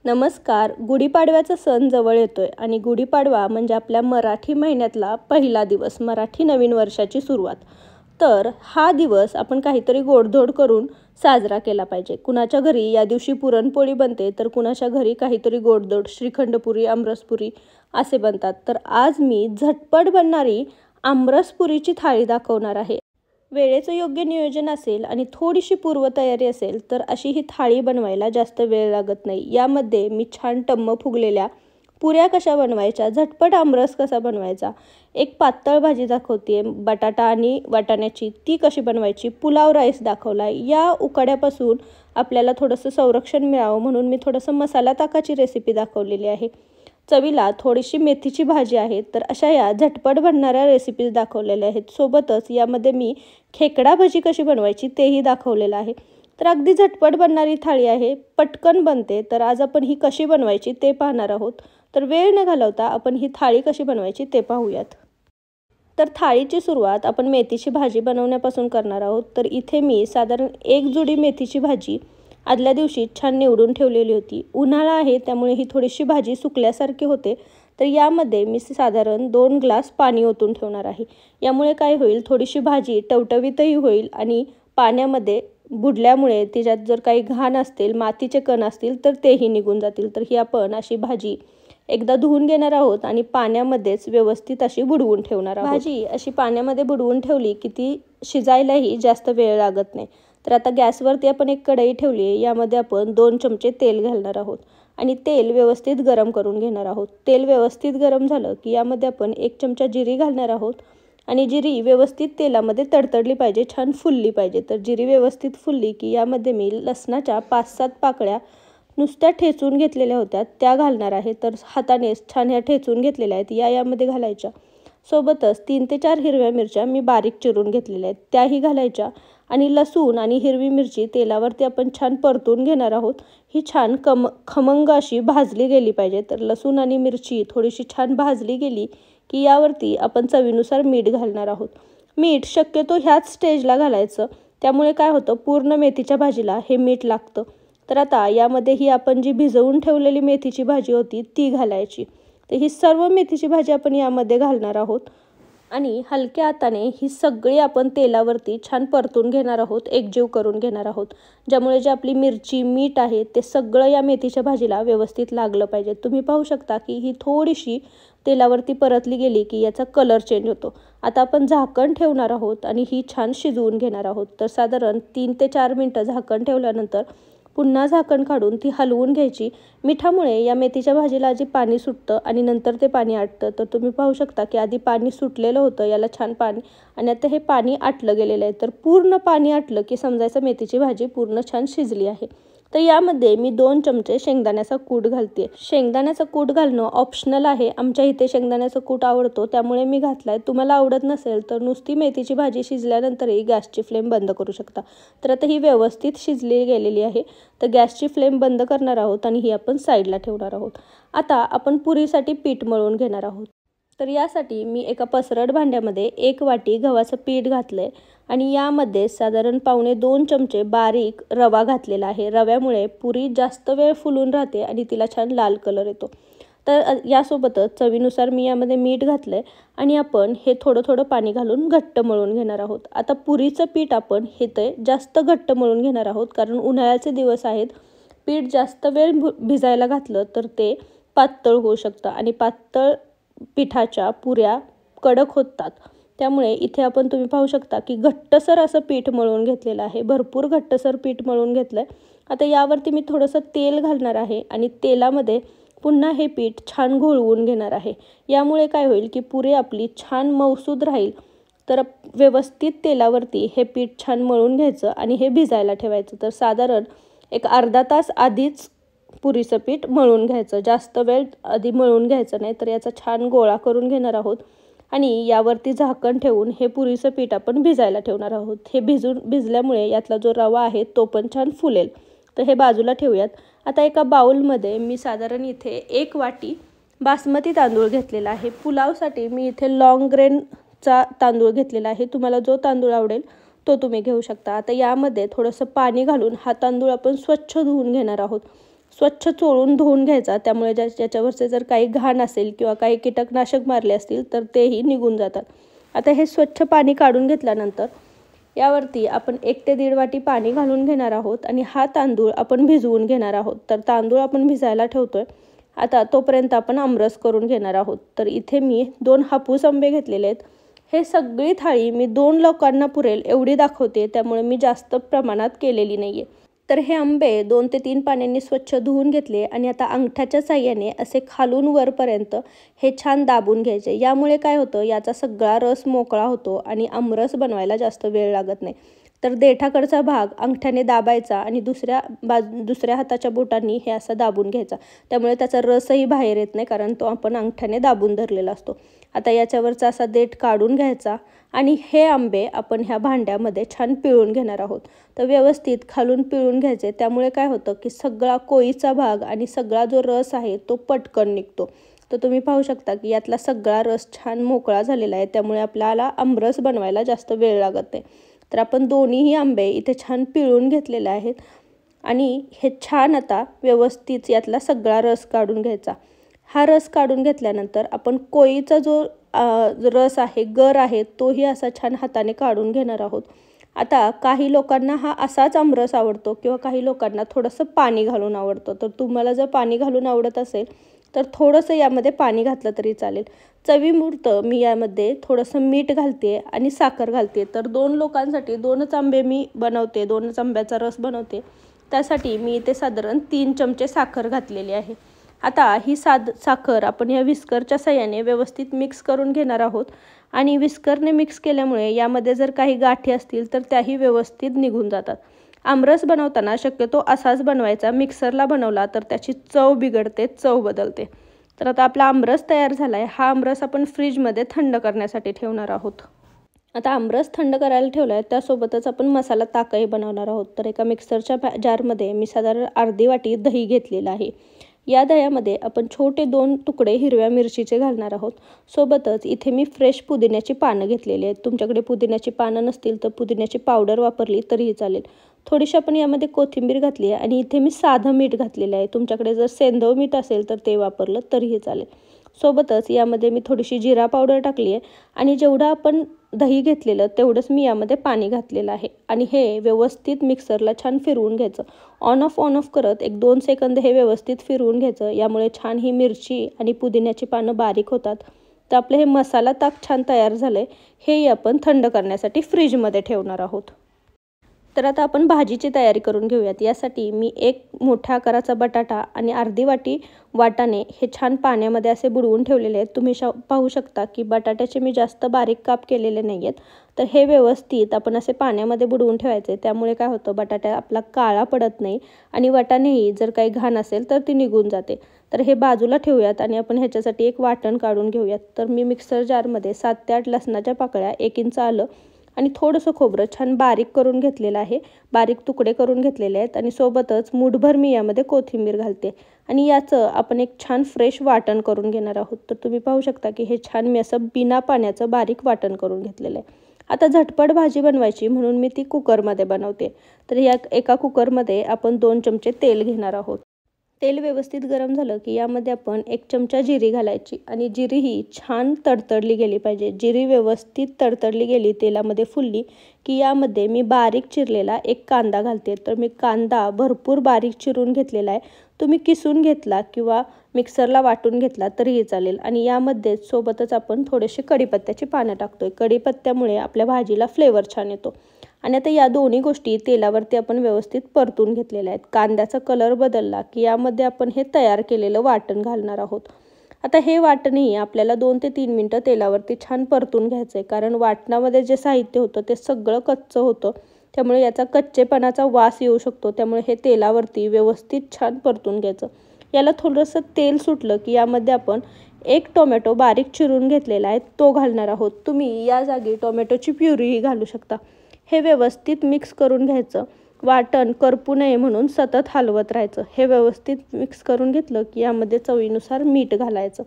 नमस्कार. गुढीपाडव्याचा सण जवळ येतोय आणि गुढीपाडवा म्हणजे आपल्या मराठी महिन्यातला पहिला दिवस, मराठी नवीन वर्षाची सुरुवात. तर हा दिवस आपण काहीतरी गोडधोड करून साजरा केला पाहिजे. कुणाच्या घरी या दिवशी पुरणपोळी बनते, तर कुणाच्या घरी काहीतरी गोडधोड श्रीखंडपुरी, आमरसपुरी असे बनतात. तर आज मी झटपट बनणारी आमरसपुरीची थाळी दाखवणार आहे. वेळेचं योग्य नियोजन असेल आणि थोडीशी पूर्वतयारी असेल तर अशी ही थाळी बनवायला जास्त वेळ लागत नाही. यामध्ये मी छान टम्म फुगलेल्या पुऱ्या कशा बनवायच्या, झटपट आमरस कसा बनवायचा, एक पातळ भाजी दाखवते बटाटा आणि वाटाण्याची, ती कशी बनवायची, पुलाव राईस दाखवला. या उकाड्यापासून आपल्याला थोडंसं संरक्षण मिळावं म्हणून मी थोडंसं मसाला ताकाची रेसिपी दाखवलेली आहे. चवीला थोडीशी मेथीची भाजी आहे. तर अशा या झटपट बनणाऱ्या रेसिपीज दाखवलेल्या आहेत. सोबतच यामध्ये मी खेकडा भजी कशी बनवायची तेही दाखवलेलं आहे. तर अगदी झटपट बनणारी थाळी आहे, पटकन बनते. तर आज आपण ही कशी बनवायची ते पाहणार आहोत. तर वेळ न घालवता आपण ही थाळी कशी बनवायची ते पाहूयात. तर थाळीची सुरुवात आपण मेथीची भाजी बनवण्यापासून करणार आहोत. तर इथे मी साधारण एक जुडी मेथीची भाजी आदल्या दिवशी छान निवडून ठेवलेली होती. उन्हाळा आहे त्यामुळे ही थोडीशी भाजी सुकल्यासारखी होते. तर यामध्ये मी साधारण 2 ग्लास पाणी ओतून ठेवणार आहे. यामुळे काय होईल, थोडीशी भाजी टवटवीतही होईल आणि पाण्यामध्ये बुडल्यामुळे तिच्यात जर काही घाण असतील, मातीचे कण असतील तर तेही निघून जातील. तर ही आपण अशी भाजी एकदा धुवून घेणार आहोत आणि पाण्यामध्येच व्यवस्थित अशी बुडवून ठेवणार आहोत. भाजी अशी पाण्यामध्ये बुडवून ठेवली की ती शिजायलाही जास्त वेळ लागत नाही. तर आता गॅसवरती आपण एक कढई ठेवली आहे. यामध्ये आपण 2 चमचे तेल घालणार आहोत आणि तेल व्यवस्थित गरम करून घेणार आहोत. तेल व्यवस्थित गरम झालं की यामध्ये आपण 1 चमचा जिरी घालणार आहोत आणि जिरी व्यवस्थित तेलामध्ये तडतडली पाहिजे, छान फुलली पाहिजे. तर जिरी व्यवस्थित फुलली की यामध्ये मी लसणाच्या 5-7 पाकळ्या नुसत्या ठेचून घेतलेल्या होत्या त्या घालणार आहे. तर हाताने छान ह्या ठेचून घेतलेल्या आहेत यामध्ये घालायच्या. सोबतच 3 ते 4 हिरव्या मिरच्या मी बारीक चिरून घेतलेल्या आहेत त्याही घालायच्या आणि लसूण आणि हिरवी मिरची तेलावरती आपण छान परतून घेणार आहोत. ही छान खमंग अशी भाजली गेली पाहिजे. तर लसूण आणि मिरची थोडीशी छान भाजली गेली की यावरती आपण चवीनुसार मीठ घालणार आहोत. मीठ शक्यतो ह्याच स्टेजला घालायचं, त्यामुळे काय होतं, पूर्ण मेथीच्या भाजीला हे मीठ लागतं. तर आता यामध्ये ही आपण जी भिजवून ठेवलेली मेथीची भाजी होती ती घालायची. तर ही सर्व मेथीची भाजी आपण यामध्ये घालणार आहोत आणि हलक्या हाताने ही सगळी आपण तेलावरती छान परतून घेणार आहोत, एकजीव करून घेणार आहोत. ज्यामुळे जे आपली मिरची, मीठ आहे ते सगळं या मेथीच्या भाजीला व्यवस्थित लागलं पाहिजे. तुम्ही पाहू शकता की ही थोडीशी तेलावरती परतली गेली की याचा कलर चेंज होतो. आता आपण झाकण ठेवणार आहोत आणि ही छान शिजवून घेणार आहोत. तर साधारण 3 ते 4 मिनटं झाकण ठेवल्यानंतर पुन्हा झाकण काढून ती हलवून घ्यायची. मिठामुळे या मेथीच्या भाजीला आधी पाणी सुटतं आणि नंतर ते पाणी आटतं. तर तुम्ही पाहू शकता की आधी पाणी सुटलेलं होतं, याला छान पाणी, आणि आता हे पाणी आटलं गेलेलं आहे. तर पूर्ण पाणी आटलं की समजायचं मेथीची भाजी पूर्ण छान शिजली आहे. तर यामध्ये मी 2 चमचे शेंगदाण्याचा कूट घालते. शेंगदाण्याचा कूट घालणं ऑप्शनल आहे. आमच्या इथे शेंगदाण्याचा कूट आवडतो त्यामुळे मी घातलाय. तुम्हाला आवडत नसेल तर नुसती मेथीची भाजी शिजल्यानंतरही गॅसची फ्लेम बंद करू शकता. तर आता ही व्यवस्थित शिजली गेलेली आहे. तर गॅसची फ्लेम बंद करणार आहोत आणि ही आपण साईडला ठेवणार आहोत. आता आपण पुरीसाठी पीठ मळून घेणार आहोत. तर यासाठी मी एका पसरट भांड्यामध्ये 1 वाटी गव्हाचं पीठ घातलंय आणि यामध्ये साधारण 1.25 चमचे बारीक रवा घातलेला आहे. रव्यामुळे पुरी जास्त वेळ फुलून राहते आणि तिला छान लाल कलर येतो. तर यासोबतच चवीनुसार मी यामध्ये मीठ घातलंय आणि आपण हे थोडं थोडं पाणी घालून घट्ट मळून घेणार आहोत. आता पुरीचं पीठ आपण हे ते जास्त घट्ट मळून घेणार आहोत, कारण उन्हाळ्याचे दिवस आहेत. पीठ जास्त वेळ भिजायला घातलं तर ते पातळ होऊ शकतं आणि पातळ पिठाच्या पुऱ्या कडक होतात. त्यामुळे इथे आपण तुम्ही पाहू शकता की घट्टसर असं पीठ मळून घेतलेलं आहे, भरपूर घट्टसर पीठ मळून घेतलंय. आता यावरती मी थोडंसं तेल घालणार आहे आणि तेलामध्ये पुन्हा हे पीठ छान घोळवून घेणार आहे. यामुळे काय होईल की पुरी आपली छान मऊसूद राहील. तर व्यवस्थित तेलावरती हे पीठ छान मळून घ्यायचं आणि हे भिजायला ठेवायचं. तर साधारण एक अर्धा तास आधीच पुरीचं पीठ मळून घ्यायचं, जास्त वेळ आधी मळून घ्यायचं नाही. तर याचा छान गोळा करून घेणार आहोत आणि यावरती झाकण ठेवून हे पुरीचं पीठ आपण भिजायला ठेवणार आहोत. हे भिजल्यामुळे यातला जो रवा आहे तो पण छान फुलेल. तर हे बाजूला ठेवूयात. आता एका बाउलमध्ये मी साधारण इथे 1 वाटी बासमती तांदूळ घेतलेला आहे. पुलावसाठी मी इथे लॉंग ग्रेनचा तांदूळ घेतलेला आहे. तुम्हाला जो तांदूळ आवडेल तो तुम्ही घेऊ शकता. आता यामध्ये थोडंसं पाणी घालून हा तांदूळ आपण स्वच्छ धुवून घेणार आहोत. स्वच्छ चोळून धुवून घ्यायचा, त्यामुळे ज्याच्यावरचे जर काही घाण असेल किंवा काही कीटकनाशक मारले असतील तर तेही निघून जातात. आता हे स्वच्छ पाणी काढून घेतल्यानंतर यावरती आपण 1 ते 1.5 वाटी पाणी घालून घेणार आहोत आणि हा तांदूळ आपण भिजवून घेणार आहोत. तर तांदूळ आपण भिजायला ठेवतोय. आता तोपर्यंत आपण आमरस करून घेणार आहोत. तर इथे मी 2 हापूस आंबे घेतलेले आहेत. हे सगळी थाळी मी 2 लोकांना पुरेल एवढी दाखवते, त्यामुळे मी जास्त प्रमाणात केलेली नाही आहे. तर हे आंबे 2 ते 3 पाण्याने स्वच्छ धुवून घेतले आणि आता अंगठ्याच्या साह्याने असे खालून वरपर्यंत हे छान दाबून घ्यायचे. यामुळे काय होतं, याचा सगळा रस मोकळा होतो आणि आमरस बनवायला जास्त वेळ लागत नाही. तर देठाकडचा भाग अंगठ्याने दाबायचा आणि दुसऱ्या हाताच्या बोटांनी हे असं दाबून घ्यायचा. त्यामुळे त्याचा रसही बाहेर येत नाही, कारण तो आपण अंगठ्याने दाबून धरलेला असतो. आता याच्यावरचा असा देठ काढून घ्यायचा आणि हे आंबे आपण ह्या भांड्यामध्ये छान पिळून घेणार आहोत. तर व्यवस्थित खालून पिळून घ्यायचे. त्यामुळे काय होतं की सगळा कोळीचा भाग आणि सगळा जो रस आहे तो पटकन निघतो. तर तुम्ही पाहू शकता की यातला सगळा रस छान मोकळा झालेला आहे, त्यामुळे आपल्याला आमरस बनवायला जास्त वेळ लागत नाही. तर आपण दोन्हीही आंबे इथे छान पिळून घेतलेले आहेत आणि हे छान आता व्यवस्थित यातला सगळा रस काढून घ्यायचा. हा रस काढून घेतल्यानंतर आपण कोळीचा जो रस आहे, गर आहे, तोही असा छान हाताने काढून घेणार आहोत. आता काही लोकांना हा असाच आमरस आवडतो किंवा काही लोकांना थोडंसं पाणी घालून आवडतं. तर तुम्हाला जर पाणी घालून आवडत असेल तर थोडंसं यामध्ये पाणी घातलं तरी चालेल. चवीपुरतं मी यामध्ये थोडंसं मीठ घालते आणि साखर घालते. तर 2 लोकांसाठी 2च आंबे मी बनवते, 2च आंब्याचा रस बनवते. त्यासाठी मी इथे साधारण 3 चमचे साखर घातलेली आहे. आता ही साखर आपण या विस्करच्या साह्याने व्यवस्थित मिक्स करून घेणार आहोत आणि विस्करने मिक्स केल्यामुळे यामध्ये जर काही गाठी असतील तर त्याही व्यवस्थित निघून जातात. आमरस बनवताना शक्यतो असाच बनवायचा. मिक्सरला बनवला तर त्याची चव बिघडते, चव बदलते. तर आता आपला आमरस तयार झाला आहे. हा आमरस आपण फ्रीजमध्ये थंड करण्यासाठी ठेवणार आहोत. आता आमरस थंड करायला ठेवला आहे, त्यासोबतच आपण मसाला ताकही बनवणार आहोत. तर एका मिक्सरच्या जारमध्ये मी साधारण अर्धी वाटी दही घेतलेलं आहे. या दह्यामध्ये आपण छोटे 2 तुकडे हिरव्या मिरचीचे घालणार आहोत. सोबतच इथे मी फ्रेश पुदिन्याची पानं घेतलेली आहेत. तुमच्याकडे पुदिन्याची पानं नसतील तर पुदिन्याची पावडर वापरली तरीही चालेल. थोडीशी आपण यामध्ये कोथिंबीर घातली आहे आणि इथे मी साधं मीठ घातलेलं आहे. तुमच्याकडे जर सेंधव मीठ असेल तर ते वापरलं तरीही चालेल. सोबतच यामध्ये मी थोडीशी जिरा पावडर टाकली आहे आणि जेवढं आपण दही घेतलेलं तेवढंच मी यामध्ये पाणी घातलेलं आहे आणि हे व्यवस्थित मिक्सरला छान फिरवून घ्यायचं. ऑन ऑफ करत 1-2 सेकंद हे व्यवस्थित फिरवून घ्यायचं. यामुळे छान ही मिरची आणि पुदिन्याची पानं बारीक होतात. तर आपलं हे मसाला ताक छान तयार झालं आहे. हेही आपण थंड करण्यासाठी फ्रीजमध्ये ठेवणार आहोत. तर आता आपण भाजीची तयारी करून घेऊयात. यासाठी मी 1 मोठ्या आकाराचा बटाटा आणि अर्धी वाटी वाटाणे हे छान पाण्यामध्ये असे बुडवून ठेवलेले आहेत. तुम्ही पाहू शकता की बटाट्याचे मी जास्त बारीक काप केलेले नाही आहेत. तर हे व्यवस्थित आपण असे पाण्यामध्ये बुडवून ठेवायचे. त्यामुळे काय होतं, बटाटा आपला काळा पडत नाही आणि वाटाणेही जर काही घाण असेल तर ती निघून जाते. तर हे बाजूला ठेवूयात आणि आपण ह्याच्यासाठी एक वाटण काढून घेऊयात. तर मी मिक्सर जारमध्ये 7 ते 8 लसणाच्या पाकळ्या, 1 इंच आलं आणि थोडंसं खोबरं छान बारीक करून घेतलेलं आहे. बारीक तुकडे करून घेतलेले आहेत आणि सोबतच मूठभर मी यामध्ये कोथिंबीर घालते आणि याचं आपण एक छान फ्रेश वाटण करून घेणार आहोत. तर तुम्ही पाहू शकता की हे छान मी असं बिना पाण्याचं बारीक वाटण करून घेतलेलं आहे. आता झटपट भाजी बनवायची म्हणून मी ती कुकरमध्ये बनवते. तर या एका कुकरमध्ये आपण 2 चमचे तेल घेणार आहोत. तेल व्यवस्थित गरम झालं की यामध्ये आपण 1 चमचा जिरी घालायची आणि जिरी ही छान तडतडली गेली पाहिजे. जिरी व्यवस्थित तडतडली गेली, तेलामध्ये फुलली की यामध्ये मी बारीक चिरलेला 1 कांदा घालते. तर मी कांदा भरपूर बारीक चिरून घेतलेला आहे. तुम्ही किसून घेतला किंवा मिक्सरला वाटून घेतला तरीही चालेल. आणि यामध्ये सोबतच आपण थोडेसे कढीपत्त्याची पानं टाकतोय. कढीपत्त्यामुळे आपल्या भाजीला फ्लेवर छान येतो. आणि आता या दोन्ही गोष्टी तेलावरती आपण व्यवस्थित परतून घेतलेल्या आहेत. कांद्याचा कलर बदलला की यामध्ये आपण हे तयार केलेलं वाटण घालणार आहोत. आता हे वाटणही आपल्याला 2 ते 3 मिनटं तेलावरती छान परतून घ्यायचं आहे, कारण वाटणामध्ये जे साहित्य होतं ते सगळं कच्चं होतं. त्यामुळे याचा कच्चेपणाचा वास येऊ शकतो. त्यामुळे हे तेलावरती व्यवस्थित छान परतून घ्यायचं. याला थोडंसं तेल सुटलं की यामध्ये आपण 1 टोमॅटो बारीक चिरून घेतलेला आहे तो घालणार आहोत. तुम्ही या जागी टोमॅटोची प्युरीही घालू शकता. हे व्यवस्थित मिक्स करून घ्यायचं. वाटण करपू नये म्हणून सतत हलवत राहायचं. हे व्यवस्थित मिक्स करून घेतलं की यामध्ये चवीनुसार मीठ घालायचं.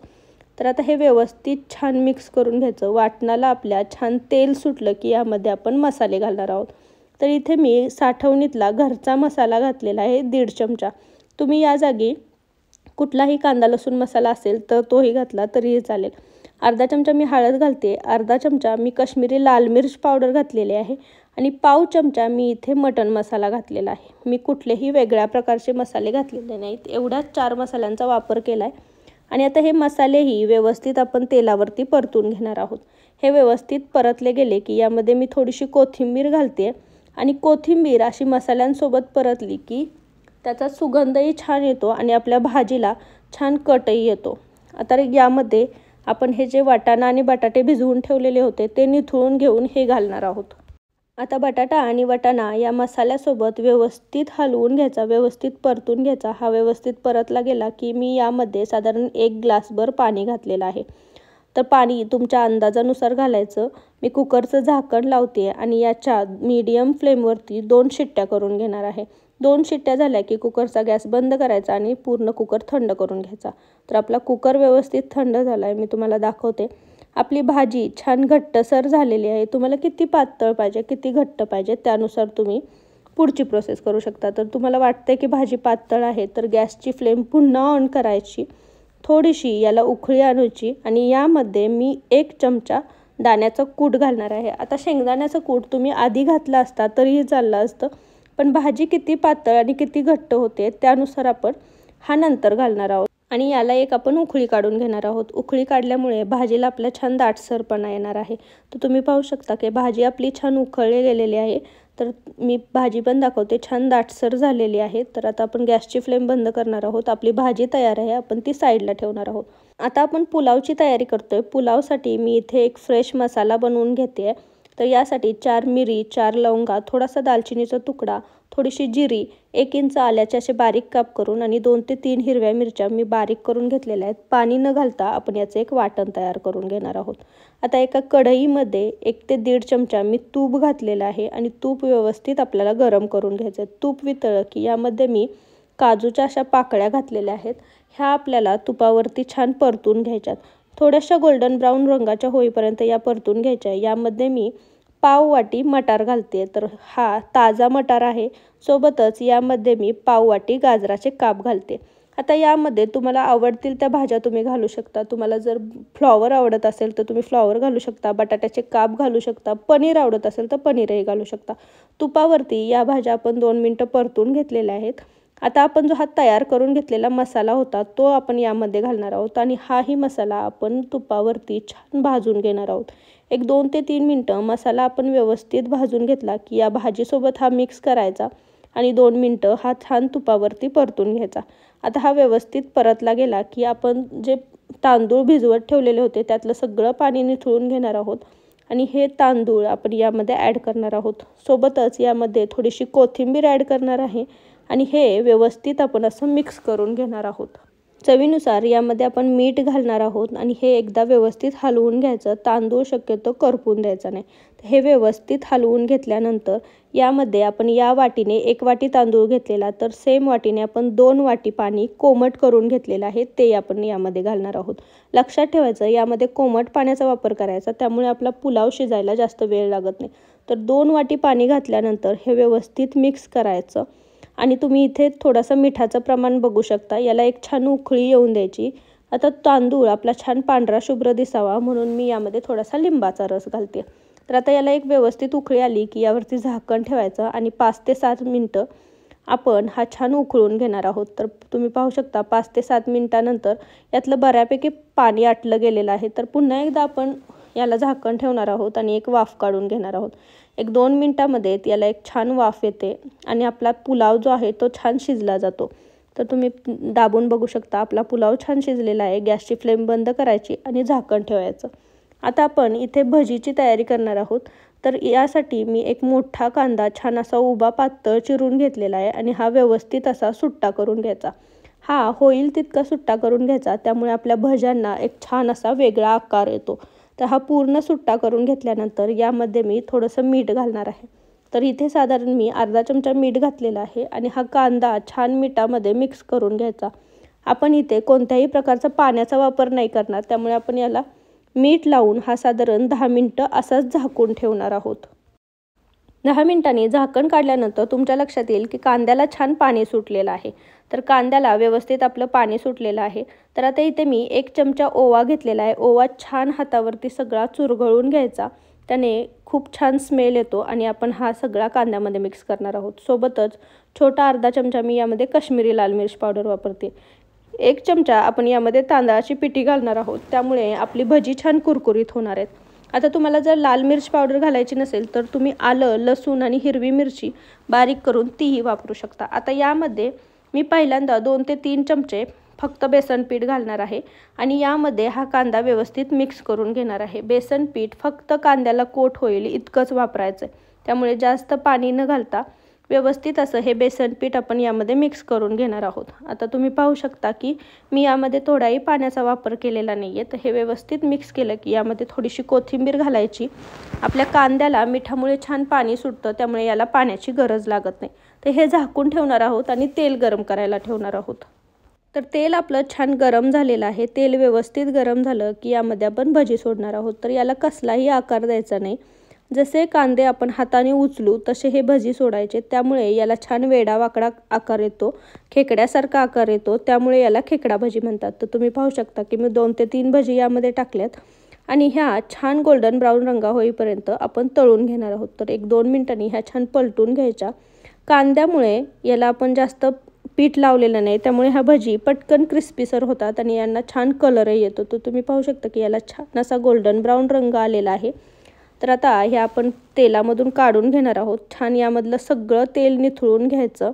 तर आता हे व्यवस्थित छान मिक्स करून घ्यायचं. वाटणाला आपल्या छान तेल सुटलं की यामध्ये आपण मसाले घालणार आहोत. तर इथे मी साठवणीतला घरचा मसाला घातलेला आहे 1.5 चमचा. तुम्ही या जागी कुठलाही कांदा लसूण मसाला असेल तर तोही घातला तरीही चालेल. अर्धा चमचा मी हळद घालते, अर्धा चमचा मी काश्मीरी लाल मिर्च पावडर घातलेली आहे आणि पाव चमचा मी इथे मटण मसाला घातलेला आहे. मी कुठलेही वेगळ्या प्रकारचे मसाले घातलेले नाहीत, एवढ्याच 4 मसाल्यांचा वापर केला आहे. आणि आता हे मसालेही व्यवस्थित आपण तेलावरती परतून घेणार आहोत. हे व्यवस्थित परतले गेले की यामध्ये मी थोडीशी कोथिंबीर घालते आणि कोथिंबीर अशी मसाल्यांसोबत परतली की त्याचा सुगंधही छान येतो आणि आपल्या भाजीला छान कटही येतो. आता यामध्ये आपण हे जे वाटाणा आणि बटाटे भिजवून ठेवलेले होते ते निथळून घेऊन हे घालणार आहोत. आता बटाटा आणि वाटाणा या मसाल्यासोबत व्यवस्थित हलवून घ्यायचा, व्यवस्थित परतून घ्यायचा. हा व्यवस्थित परतला गेला की मी यामध्ये साधारण 1 ग्लासभर पाणी घातलेलं आहे. तर पाणी तुमच्या अंदाजानुसार घालायचं. मी कुकरचं झाकण लावते आणि याच्या मीडियम फ्लेमवरती 2 शिट्ट्या करून घेणार आहे. 2 शिट्ट्या झाल्या की कुकरचा गॅस बंद करायचा आणि पूर्ण कुकर थंड करून घ्यायचा. तर आपला कुकर व्यवस्थित थंड झाला आहे, मी तुम्हाला दाखवते. आपली भाजी छान घट्टसर झालेली आहे. तुम्हाला किती पातळ पाहिजे, किती घट्ट पाहिजे त्यानुसार तुम्ही पुढची प्रोसेस करू शकता. तर तुम्हाला वाटते की भाजी पातळ आहे तर गॅसची फ्लेम पुन्हा ऑन करायची, थोडीशी याला उकळी आणायची आणि यामध्ये मी 1 चमचा दाण्याचं कूट घालणार आहे. आता शेंगदाण्याचं कूट तुम्ही आधी घातला असता तरीही चाललं असतं, पण भाजी किती पातळ आणि किती घट्ट होते त्यानुसार आपण हा नंतर घालणार आहोत. आणि याला एक आपण उकळी काढून घेणार आहोत. उकळी काढल्यामुळे भाजीला आपल्या छान दाटसरपणा येणार आहे. तर तुम्ही पाहू शकता की भाजी आपली छान उकळली गेलेली आहे. तर मी भाजी पण दाखवते, छान दाटसर झालेली आहे. तर आता आपण गॅसची फ्लेम बंद करणार आहोत. आपली भाजी तयार आहे, आपण ती साईडला ठेवणार आहोत. आता आपण पुलावची तयारी करतोय. पुलावसाठी मी इथे एक फ्रेश मसाला बनवून घेते. तर यासाठी 4 मिरी, 4 लवंगा, थोडासा दालचिनीचा तुकडा, थोडीशी जिरी, 1 इंच आल्याचे असे बारीक काप करून आणि 2 ते 3 हिरव्या मिरच्या मी बारीक करून घेतलेल्या आहेत. पाणी न घालता आपण याचं एक वाटण तयार करून घेणार आहोत. आता एका कढईमध्ये 1 ते 1.5 चमचा मी तूप घातलेलं आहे आणि तूप व्यवस्थित आपल्याला गरम करून घ्यायचं आहे. तूप वितळलं की यामध्ये मी काजूच्या अशा पाकळ्या घातलेल्या आहेत. ह्या आपल्याला तुपावरती छान परतून घ्यायच्यात. थोड्याशा गोल्डन ब्राऊन रंगाच्या होईपर्यंत या परतून घ्यायच्या. यामध्ये मी पाव वाटी मटार घालते. तर हा ताजा मटार आहे. सोबतच यामध्ये मी पाव वाटी गाजराचे काप घालते. आता यामध्ये तुम्हाला आवडतील त्या भाज्या तुम्ही घालू शकता. तुम्हाला जर फ्लॉवर आवडत असेल तर तुम्ही फ्लॉवर घालू शकता, बटाट्याचे काप घालू शकता, पनीर आवडत असेल तर पनीरही घालू शकता. तुपावरती या भाज्या आपण 2 मिनटं परतून घेतलेल्या आहेत. आता आपण जो हा तयार करून घेतलेला मसाला होता तो आपण यामध्ये घालणार आहोत आणि हाही मसाला आपण तुपावरती छान भाजून घेणार आहोत. एक 2 ते 3 मिनटं मसाला आपण व्यवस्थित भाजून घेतला की या भाजीसोबत हा मिक्स करायचा आणि 2 मिनटं हा छान तुपावरती परतून घ्यायचा. आता हा व्यवस्थित परतला गेला की आपण जे तांदूळ भिजवत ठेवलेले होते त्यातलं सगळं पाणी निथळून घेणार आहोत आणि हे तांदूळ आपण यामध्ये ॲड करणार आहोत. सोबतच यामध्ये थोडीशी कोथिंबीर ॲड करणार आहे आणि हे व्यवस्थित आपण असं मिक्स करून घेणार आहोत. चवीनुसार यामध्ये आपण मीठ घालणार आहोत आणि हे एकदा व्यवस्थित हलवून घ्यायचं. तांदूळ शक्यतो करपून द्यायचा नाही. हे व्यवस्थित हलवून घेतल्यानंतर यामध्ये आपण या वाटीने 1 वाटी तांदूळ घेतलेला, तर सेम वाटीने आपण 2 वाटी पाणी कोमट करून घेतलेलं आहे ते आपण यामध्ये घालणार आहोत. लक्षात ठेवायचं यामध्ये कोमट पाण्याचा वापर करायचा, त्यामुळे आपला पुलाव शिजायला जास्त वेळ लागत नाही. तर 2 वाटी पाणी घातल्यानंतर हे व्यवस्थित मिक्स करायचं आणि तुम्ही इथे थोडासा मिठाचं प्रमाण बघू शकता. याला एक छान उकळी येऊन द्यायची. आता तांदूळ आपला छान पांढरा शुभ्र दिसावा म्हणून मी यामध्ये थोडासा लिंबाचा रस घालते. तर आता याला एक व्यवस्थित उकळी आली की यावरती झाकण ठेवायचं आणि 5 ते 7 मिनटं आपण हा छान उकळून घेणार आहोत. तर तुम्ही पाहू शकता 5 ते 7 मिनटानंतर यातलं बऱ्यापैकी पाणी आटलं गेलेलं आहे. तर पुन्हा एकदा आपण याला झाकण ठेवणार आहोत आणि एक वाफ काढून घेणार आहोत. 1-2 मिनटामध्ये याला एक छान वाफ येते आणि आपला पुलाव जो आहे तो छान शिजला जातो. तर तुम्ही दाबून बघू शकता आपला पुलाव छान शिजलेला आहे. गॅसची फ्लेम बंद करायची आणि झाकण ठेवायचं. आता आपण इथे भजीची तयारी करणार आहोत. तर यासाठी मी एक मोठा कांदा छान असा उभा पातळ चिरून घेतलेला आहे आणि हा व्यवस्थित असा सुट्टा करून घ्यायचा. हा होईल तितका सुट्टा करून घ्यायचा, त्यामुळे आपल्या भज्यांना एक छान असा वेगळा आकार येतो. तर हा पूर्ण सुट्टा करून घेतल्यानंतर यामध्ये मी थोडंसं मीठ घालणार आहे. तर इथे साधारण मी अर्धा चमचा मीठ घातलेला आहे आणि हा कांदा छान मिठामध्ये मिक्स करून घ्यायचा. आपण इथे कोणत्याही प्रकारचा पाण्याचा वापर नाही करणार, त्यामुळे आपण याला मीठ लावून हा साधारण 10 मिनटं असाच झाकून ठेवणार आहोत. 10 मिनिटांनी झाकण काढल्यानंतर तुमच्या लक्षात येईल की कांद्याला छान पाणी सुटलेलं आहे. तर कांद्याला व्यवस्थित आपलं पाणी सुटलेलं आहे. तर आता इथे मी 1 चमचा ओवा घेतलेला आहे. ओवा छान हातावरती सगळा चुरगळून घ्यायचा. त्याने खूप छान स्मेल येतो आणि आपण हा सगळा कांद्यामध्ये मिक्स करणार आहोत. सोबतच छोटा अर्धा चमचा मी यामध्ये काश्मीरी लाल मिर्च पावडर वापरते. 1 चमचा आपण यामध्ये तांदळाची पिठी घालणार आहोत. त्यामुळे आपली भजी छान कुरकुरीत होणार आहेत. आता तुम्हाला जर लाल मिर्च पावडर घालायची नसेल तर तुम्ही आलं, लसूण आणि हिरवी मिरची बारीक करून तीही वापरू शकता. आता यामध्ये मी पहिल्यांदा 2 ते 3 चमचे फक्त बेसन पीठ घालणार आहे आणि यामध्ये हा कांदा व्यवस्थित मिक्स करून घेणार आहे. बेसन पीठ फक्त कांद्याला कोट होईल इतकंच वापरायचं आहे. त्यामुळे जास्त पाणी न घालता व्यवस्थित असं हे बेसन पीठ आपण यामध्ये मिक्स करून घेणार आहोत. आता तुम्ही पाहू शकता की मी यामध्ये थोडाही पाण्याचा वापर केलेला नाही आहे. तर हे व्यवस्थित मिक्स केलं की यामध्ये थोडीशी कोथिंबीर घालायची. आपल्या कांद्याला मिठामुळे छान पाणी सुटतं, त्यामुळे याला पाण्याची गरज लागत नाही. तर हे झाकून ठेवणार आहोत आणि तेल गरम करायला ठेवणार आहोत. तर तेल आपलं छान गरम झालेलं आहे. तेल व्यवस्थित गरम झालं की यामध्ये आपण भजी सोडणार आहोत. तर याला कसलाही आकार द्यायचा नाही. जसे कांदे आपण हाताने उचलू तसे हे भजी सोडायचे. त्यामुळे याला छान वेडावाकडा आकार येतो, खेकड्यासारखा आकार येतो. त्यामुळे याला खेकडा भजी म्हणतात. तर तुम्ही पाहू शकता की मी 2 ते 3 भजी यामध्ये टाकल्यात आणि ह्या छान गोल्डन ब्राऊन रंगा होईपर्यंत आपण तळून घेणार आहोत. तर 1-2 मिनिटांनी ह्या छान पलटून घ्यायच्या. कांद्यामुळे याला आपण जास्त पीठ लावलेलं नाही, त्यामुळे ह्या भजी पटकन क्रिस्पीसर होतात आणि यांना छान कलरही येतो. तर तुम्ही पाहू शकता की याला छान असा गोल्डन ब्राऊन रंग आलेला आहे. तर आता हे आपण तेलामधून काढून घेणार आहोत. छान यामधलं सगळं तेल निथळून घ्यायचं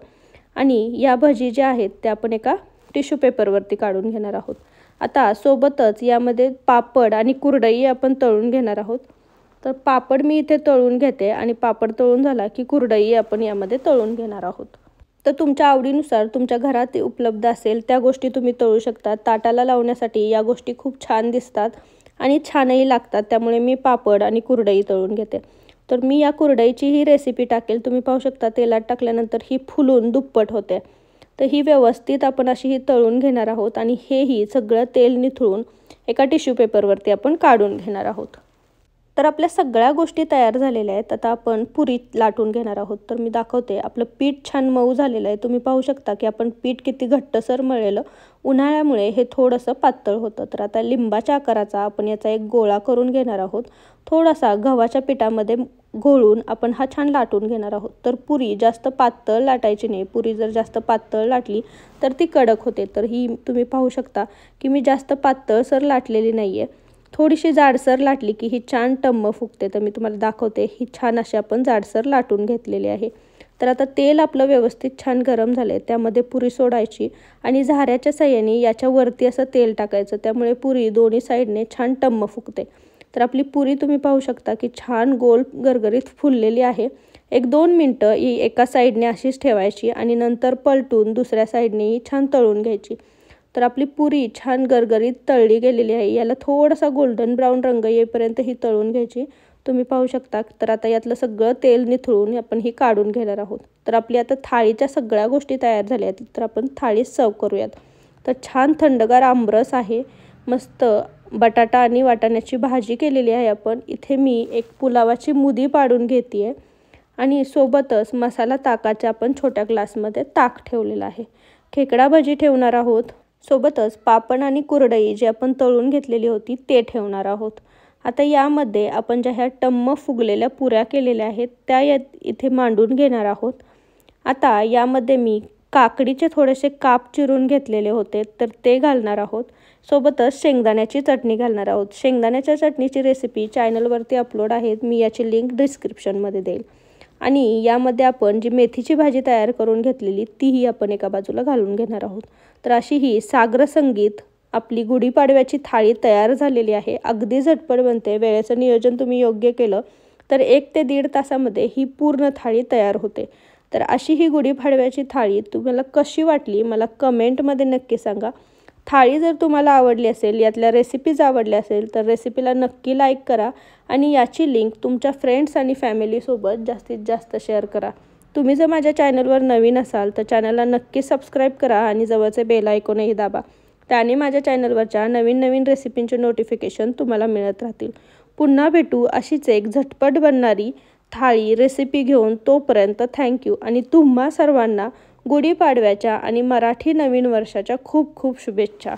आणि या भजी ज्या आहेत त्या आपण एका टिश्यू पेपरवरती काढून घेणार आहोत. आता सोबतच यामध्ये पापड आणि कुरडई आपण तळून घेणार आहोत. तर पापड मी इथे तळून घेते आणि पापड तळून झाला की कुरडई आपण यामध्ये तळून घेणार आहोत. तर तुमच्या आवडीनुसार तुमच्या घरात उपलब्ध असेल त्या गोष्टी तुम्ही तळू शकता. ताटाला लावण्यासाठी या गोष्टी खूप छान दिसतात आणि छानही लागतात. त्यामुळे मी पापड आणि कुरडई तळून घेते. तर मी या कुरडईची ही रेसिपी टाकेल. तुम्ही पाहू शकता तेलात टाकल्यानंतर ही फुलून दुप्पट होते. तर ही व्यवस्थित आपण अशी ही तळून घेणार आहोत आणि हेही सगळं तेल निथळून एका टिश्यू पेपरवरती आपण काढून घेणार आहोत. तर आपल्या सगळ्या गोष्टी तयार झालेल्या आहेत. आता आपण पुरी लाटून घेणार आहोत. तर मी दाखवते. आपलं पीठ छान मऊ झालेलं आहे. तुम्ही पाहू शकता की आपण पीठ किती घट्टसर मळलेलं. उन्हाळ्यामुळे हे थोडंसं पातळ होतं. तर आता लिंबाच्या आकाराचा आपण याचा एक गोळा करून घेणार आहोत. थोडासा गव्हाच्या पिठामध्ये घोळून आपण हा छान लाटून घेणार आहोत. तर पुरी जास्त पातळ लाटायची नाही. पुरी जर जास्त पातळ लाटली तर ती कडक होते. तर ही तुम्ही पाहू शकता की मी जास्त पातळसर लाटलेली नाही आहे. थोडीशी जाडसर लाटली की ही छान टम्म फुगते. तर मी तुम्हाला दाखवते. ही छान अशी आपण जाडसर लाटून घेतलेली आहे. तर आता तेल आपलं व्यवस्थित छान गरम झालं आहे. त्यामध्ये पुरी सोडायची आणि झाऱ्याच्या साहाय्याने याच्यावरती असं तेल टाकायचं. त्यामुळे पुरी दोन्ही साईडने छान टम्म फुगते. तर आपली पुरी तुम्ही पाहू शकता की छान गोल गरगरीत फुललेली आहे. 1-2 मिनटं ही एका साईडने अशीच ठेवायची आणि नंतर पलटून दुसऱ्या साईडनेही छान तळून घ्यायची. तर आपली पुरी छान गरगरीत तळली गेलेली आहे. याला थोडासा गोल्डन ब्राऊन रंग येईपर्यंत ही तळून घ्यायची. तुम्ही पाहू शकता. तर आता यातलं सगळं तेल निथळून आपण ही काढून घेणार आहोत. तर आपली आता थाळीच्या सगळ्या गोष्टी तयार झाल्या आहेत. तर आपण थाळी सर्व करूयात. तर छान थंडगार आमरस आहे. मस्त बटाटा आणि वाटाण्याची भाजी केलेली आहे आपण. इथे मी एक पुलावाची मुदी पाडून घेते आहे आणि सोबतच मसाला ताकाच्या आपण छोट्या ग्लासमध्ये ताक ठेवलेलं आहे. खेकडा भाजी ठेवणार आहोत. सोबतच पापड आणि कुरडई जी आपण तळून घेतलेली होती ते ठेवणार आहोत. आता यामध्ये आपण ज्या ह्या टम्म फुगलेल्या पुऱ्या केलेल्या आहेत त्या इथे मांडून घेणार आहोत. आता यामध्ये मी काकडीचे थोडेसे काप चिरून घेतलेले होते तर ते घालणार आहोत. सोबतच शेंगदाण्याची चटणी घालणार आहोत. शेंगदाण्याच्या चटणीची रेसिपी चॅनलवरती अपलोड आहे. मी याची लिंक डिस्क्रिप्शनमध्ये देईल. आणि यामध्ये आपण जी मेथीची भाजी तयार करून घेतलेली तीही आपण एका बाजूला घालून घेणार आहोत. तर अशी ही साग्र संगीत आपली गुढीपाडव्याची थाळी तयार झालेली आहे. अगदी झटपट बनते. वेळेचं नियोजन तुम्ही योग्य केलं तर 1 ते 1.5 तासामध्ये ही पूर्ण थाळी तयार होते. तर अशी ही गुढीपाडव्याची थाळी तुम्हाला कशी वाटली मला कमेंटमध्ये नक्की सांगा. थाळी जर तुम्हाला आवडली असेल, यातल्या रेसिपीज आवडल्या असेल तर रेसिपीला नक्की लाईक करा आणि याची लिंक तुमच्या फ्रेंड्स आणि फॅमिलीसोबत जास्तीत जास्त शेअर करा. तुम्ही जर माझ्या चॅनलवर नवीन असाल तर चॅनलला नक्की सबस्क्राईब करा आणि जवळचे बेल आयकॉनही दाबा. त्याने माझ्या चॅनलवरच्या नवीन रेसिपींचे नोटिफिकेशन तुम्हाला मिळत राहतील. पुन्हा भेटू अशीच एक झटपट बनणारी थाळी रेसिपी घेऊन. तोपर्यंत थँक्यू आणि तुम्हा सर्वांना गुढीपाडव्याच्या आणि मराठी नवीन वर्षाच्या खूप खूप शुभेच्छा.